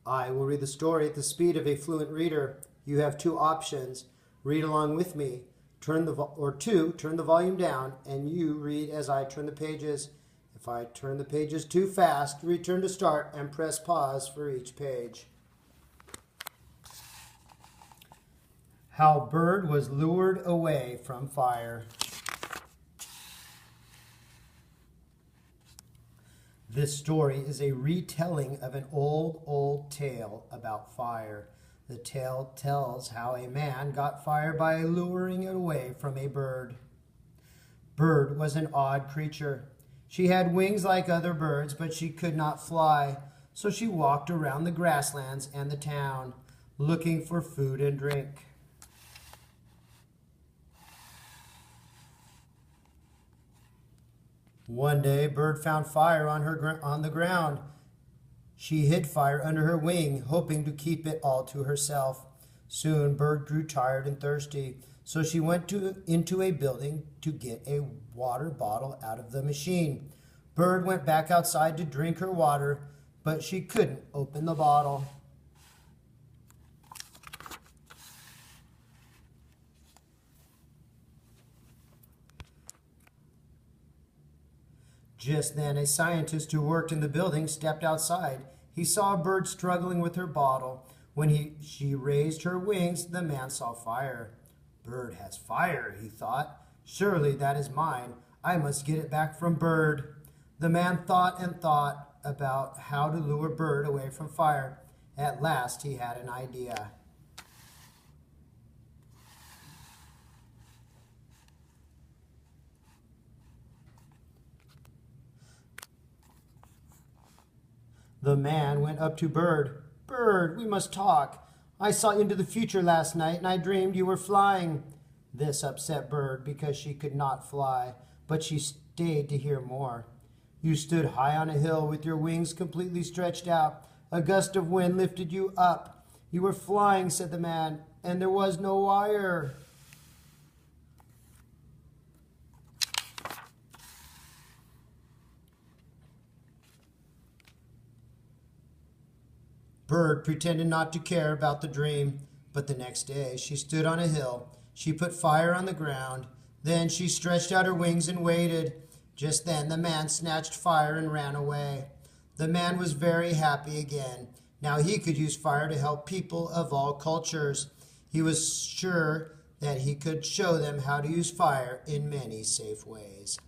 I will read the story at the speed of a fluent reader. You have two options. Read along with me. Turn the volume down, and you read as I turn the pages. If I turn the pages too fast, return to start and press pause for each page. How Bird was lured away from fire. This story is a retelling of an old tale about fire. The tale tells how a man got fire by luring it away from a bird. Bird was an odd creature. She had wings like other birds, but she could not fly, so she walked around the grasslands and the town, looking for food and drink. One day, Bird found fire on the ground. She hid fire under her wing, hoping to keep it all to herself. Soon, Bird grew tired and thirsty, so she went into a building to get a water bottle out of the machine. Bird went back outside to drink her water, but she couldn't open the bottle. Just then, a scientist who worked in the building stepped outside. He saw a bird struggling with her bottle. When she raised her wings, the man saw fire. Bird has fire, he thought. Surely that is mine. I must get it back from Bird. The man thought and thought about how to lure Bird away from fire. At last, he had an idea. The man went up to Bird. Bird, we must talk. I saw into the future last night, and I dreamed you were flying. This upset Bird because she could not fly, but she stayed to hear more. You stood high on a hill with your wings completely stretched out. A gust of wind lifted you up. You were flying, said the man, and there was no wire. Bird pretended not to care about the dream, but the next day she stood on a hill. She put fire on the ground. Then she stretched out her wings and waited. Just then the man snatched fire and ran away. The man was very happy again. Now he could use fire to help people of all cultures. He was sure that he could show them how to use fire in many safe ways.